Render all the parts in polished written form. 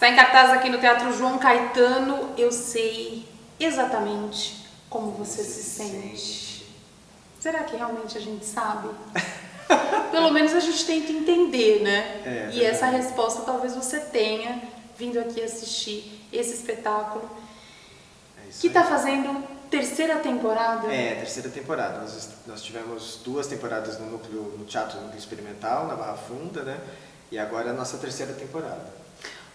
Está em cartaz aqui no Teatro João Caetano. Eu sei exatamente como você se sente. Será que realmente a gente sabe? Pelo menos a gente tenta entender, né? E essa resposta talvez você tenha vindo aqui assistir esse espetáculo. Que está fazendo terceira temporada? Terceira temporada. Nós tivemos 2 temporadas no Teatro Núcleo Experimental, na Barra Funda, né? E agora é a nossa terceira temporada.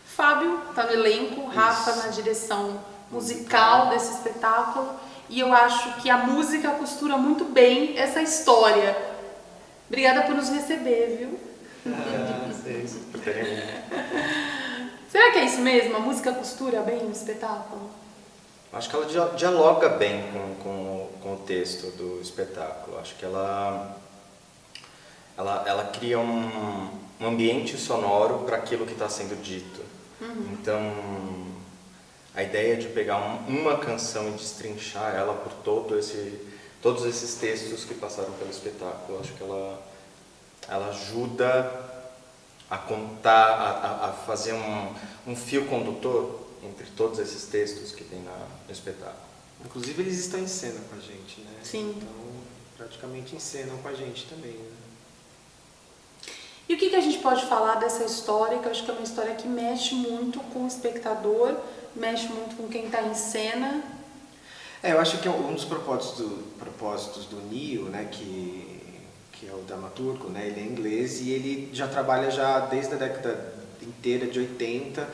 Fábio está no elenco, Rafa na direção musical desse espetáculo. E eu acho que a música costura muito bem essa história. Obrigada por nos receber, viu? Por terem vindo. Será que é isso mesmo? A música costura bem no espetáculo? Acho que ela dialoga bem com o texto do espetáculo. Acho que ela cria um ambiente sonoro para aquilo que está sendo dito. Então, a ideia de pegar uma canção e destrinchar ela por todos esses textos que passaram pelo espetáculo, acho que ela ajuda a contar, a fazer um fio condutor entre todos esses textos que tem no espetáculo. Inclusive eles estão em cena com a gente, né? Sim. Então, praticamente encenam com a gente também, né? E o que a gente pode falar dessa história, que eu acho que é uma história que mexe muito com o espectador, mexe muito com quem está em cena? Eu acho que é um dos propósitos do Nio, né, que é o dramaturgo, né, ele é inglês e ele já trabalha desde a década inteira de 80,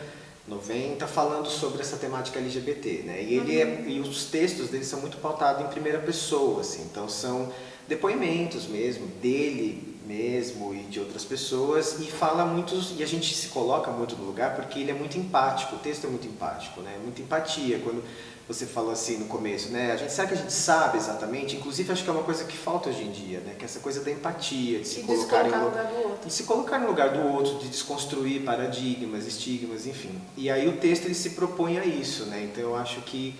90, falando sobre essa temática LGBT, né, e os textos dele são muito pautados em primeira pessoa, assim, então são depoimentos mesmo, dele mesmo e de outras pessoas, e a gente se coloca muito no lugar porque ele é muito empático, o texto é muito empático, né, muita empatia, quando você falou assim no começo, né, será que a gente sabe exatamente, inclusive acho que é uma coisa que falta hoje em dia, né, que é essa coisa da empatia, de se colocar no lugar do outro. De se colocar no lugar do outro, de desconstruir paradigmas, estigmas, enfim. E aí o texto ele se propõe a isso, né, então eu acho que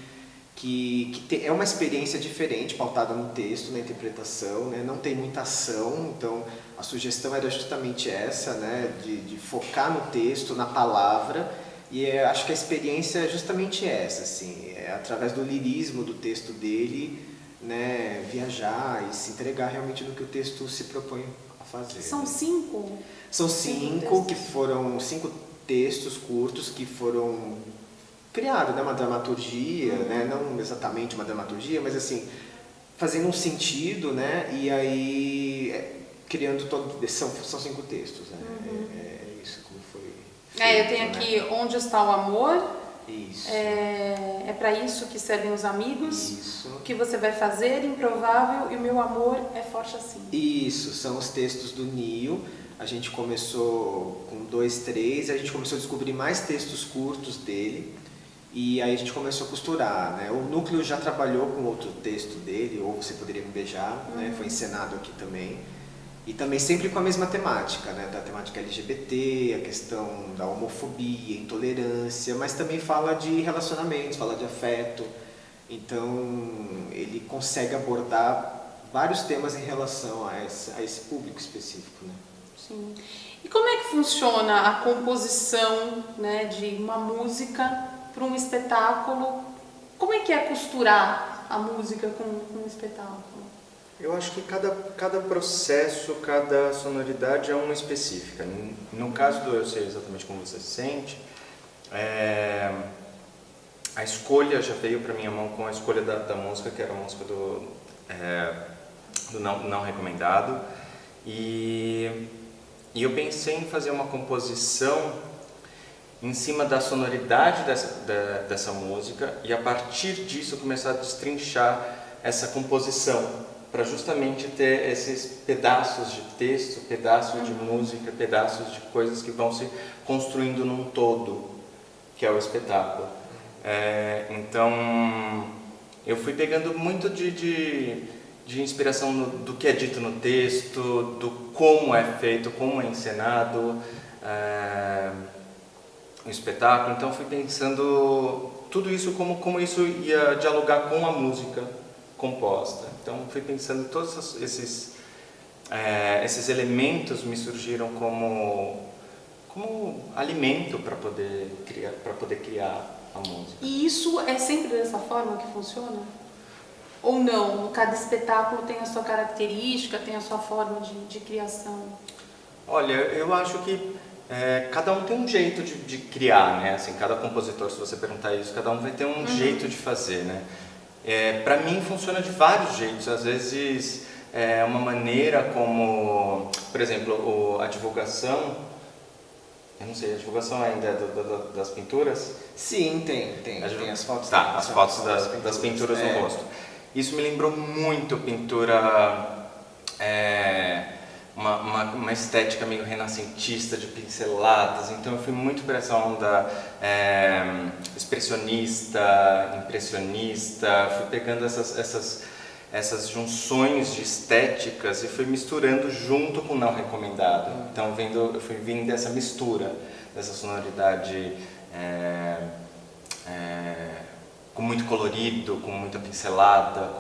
é uma experiência diferente, pautada no texto, na interpretação, né? Não tem muita ação, então a sugestão era justamente essa, né? de focar no texto, na palavra, e acho que a experiência é justamente essa, assim, através do lirismo do texto dele, né? Viajar e se entregar realmente no que o texto se propõe a fazer. São né? 5? São 5 que foram 5 textos curtos que foram criado, né, uma dramaturgia, né, não exatamente uma dramaturgia, mas assim, fazendo um sentido, né, e aí criando são 5 textos, né, é isso como foi feito, eu tenho aqui, né? Onde está o amor? Isso. É para isso que servem os amigos. Isso. O que você vai fazer, improvável, e o meu amor é forte assim. Isso, são os textos do Nio. A gente começou com 2, 3, a gente começou a descobrir mais textos curtos dele. E aí a gente começou a costurar, né? O Núcleo já trabalhou com outro texto dele, Ou Você Poderia Me Beijar, né? Foi encenado aqui também. E também sempre com a mesma temática, né? Da temática LGBT, a questão da homofobia, intolerância, mas também fala de relacionamentos, fala de afeto. Então ele consegue abordar vários temas em relação a esse público específico, né? Sim. E como é que funciona a composição, né, de uma música para um espetáculo? Como é que é costurar a música com um espetáculo? Eu acho que cada processo, cada sonoridade é uma específica. No caso do Eu Sei Exatamente Como Você Se Sente, a escolha já veio para minha mão com a escolha da música, que era a música do não Recomendado. E eu pensei em fazer uma composição em cima da sonoridade dessa música e a partir disso começar a destrinchar essa composição para justamente ter esses pedaços de texto, pedaços de música, pedaços de coisas que vão se construindo num todo, que é o espetáculo. Então eu fui pegando muito de inspiração do que é dito no texto, do como é feito, como é encenado o espetáculo. Então fui pensando tudo isso, como isso ia dialogar com a música composta. Então fui pensando todos esses elementos me surgiram como como alimento para poder criar a música. E isso é sempre dessa forma que funciona? Ou não? Cada espetáculo tem a sua característica, tem a sua forma de criação? Olha, eu acho que cada um tem um jeito de criar, né? Assim, cada compositor, se você perguntar isso, cada um vai ter um jeito de fazer, né? Para mim funciona de vários jeitos. Às vezes é uma maneira como, por exemplo, a divulgação. Eu não sei, a divulgação ainda é das pinturas? Sim, tem as fotos. Tá, as fotos das pinturas no É. rosto. Isso me lembrou muito pintura, uma estética meio renascentista de pinceladas, então eu fui muito para essa onda expressionista, impressionista, fui pegando essas junções de estéticas e fui misturando junto com o não recomendado. Então eu fui vindo dessa mistura, dessa sonoridade com muito colorido, com muita pincelada,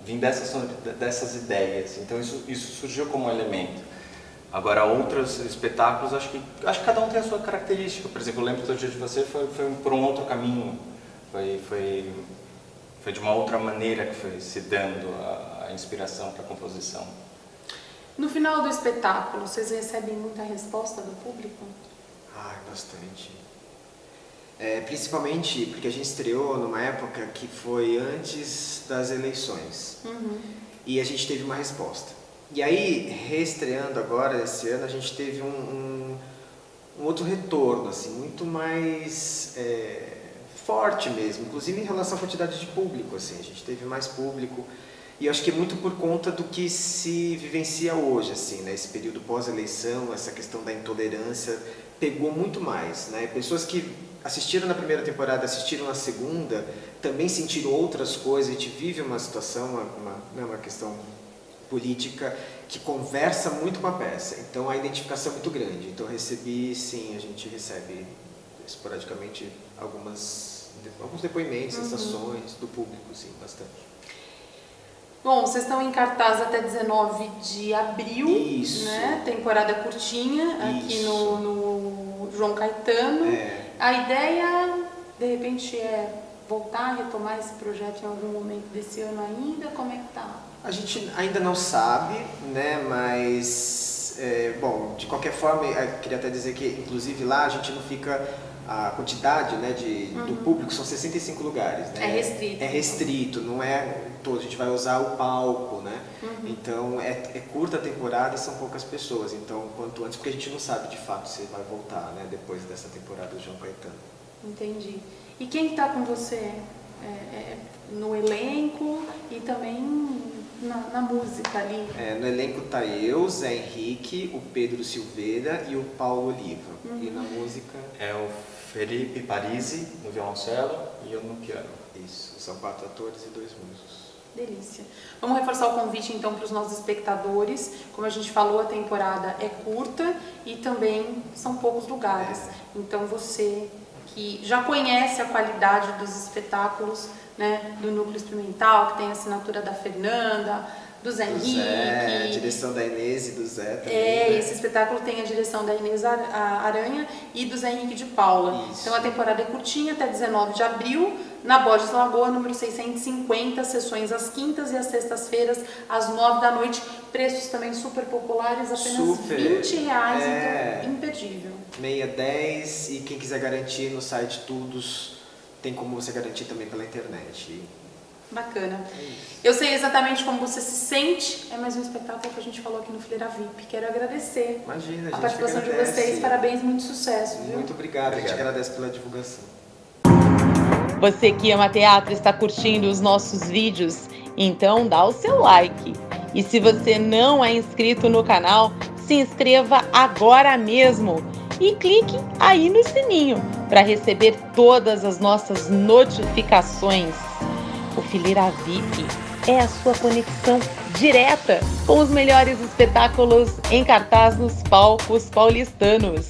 vim dessas ideias. Então isso surgiu como elemento. Agora outros espetáculos, acho que cada um tem a sua característica. Por exemplo, eu lembro que o Dia de Você foi por um outro caminho, foi de uma outra maneira que foi se dando a inspiração para a composição. No final do espetáculo, vocês recebem muita resposta do público? Bastante. Principalmente porque a gente estreou numa época que foi antes das eleições. E a gente teve uma resposta. E aí, reestreando agora, esse ano, a gente teve um outro retorno, assim, muito mais forte mesmo, inclusive em relação à quantidade de público, assim, a gente teve mais público. E eu acho que é muito por conta do que se vivencia hoje, assim, né? Esse período pós-eleição, essa questão da intolerância pegou muito mais, né? Pessoas que assistiram na primeira temporada, assistiram na segunda, também sentiram outras coisas. A gente vive uma situação, uma questão política que conversa muito com a peça. Então a identificação é muito grande. Então a gente recebe esporadicamente alguns depoimentos, sensações do público, sim, bastante. Bom, vocês estão em cartaz até 19 de abril, Isso. né? Temporada curtinha aqui Isso. no João Caetano. A ideia, de repente, é voltar, retomar esse projeto em algum momento desse ano ainda? Como é que tá? A gente ainda não sabe, né? Mas, bom, de qualquer forma, eu queria até dizer que, inclusive, lá a gente não fica... A quantidade, né, do público são 65 lugares, né? É restrito. É restrito, não é todo. A gente vai usar o palco, né? Então é curta a temporada e são poucas pessoas. Então, quanto antes, porque a gente não sabe de fato se vai voltar, né, depois dessa temporada do João Caetano. Entendi. E quem está com você no elenco e também na música ali? No elenco tá eu, Zé Henrique, o Pedro Silveira e o Paulo Oliva. E na música... É o Felipe Parisi no violoncelo e eu no piano. Isso, são 4 atores e 2 músicos. Delícia. Vamos reforçar o convite então para os nossos espectadores. Como a gente falou, a temporada é curta e também são poucos lugares. Então você que já conhece a qualidade dos espetáculos, né, do Núcleo Experimental, que tem a assinatura da Fernanda, do Zé Henrique. A direção da Inês e do Zé também. Né? Esse espetáculo tem a direção da Inês Aranha e do Zé Henrique de Paula. Isso. Então a temporada é curtinha, até 19 de abril, na Borges Lagoa, número 650, sessões às quintas e às sextas-feiras, às 9 da noite. Preços também super populares, apenas R$20, então imperdível. Meia 10 e quem quiser garantir no site Tudos, tem como você garantir também pela internet. Bacana. Eu sei exatamente como você se sente. É mais um espetáculo que a gente falou aqui no Fileira VIP. Quero agradecer Imagina, a participação de vocês. Parabéns, muito sucesso. Viu? Muito obrigado. A gente agradece pela divulgação. Você que ama teatro está curtindo os nossos vídeos? Então dá o seu like. E se você não é inscrito no canal, se inscreva agora mesmo. E clique aí no sininho para receber todas as nossas notificações. O Fileira VIP é a sua conexão direta com os melhores espetáculos em cartaz nos palcos paulistanos.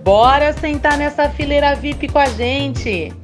Bora sentar nessa Fileira VIP com a gente!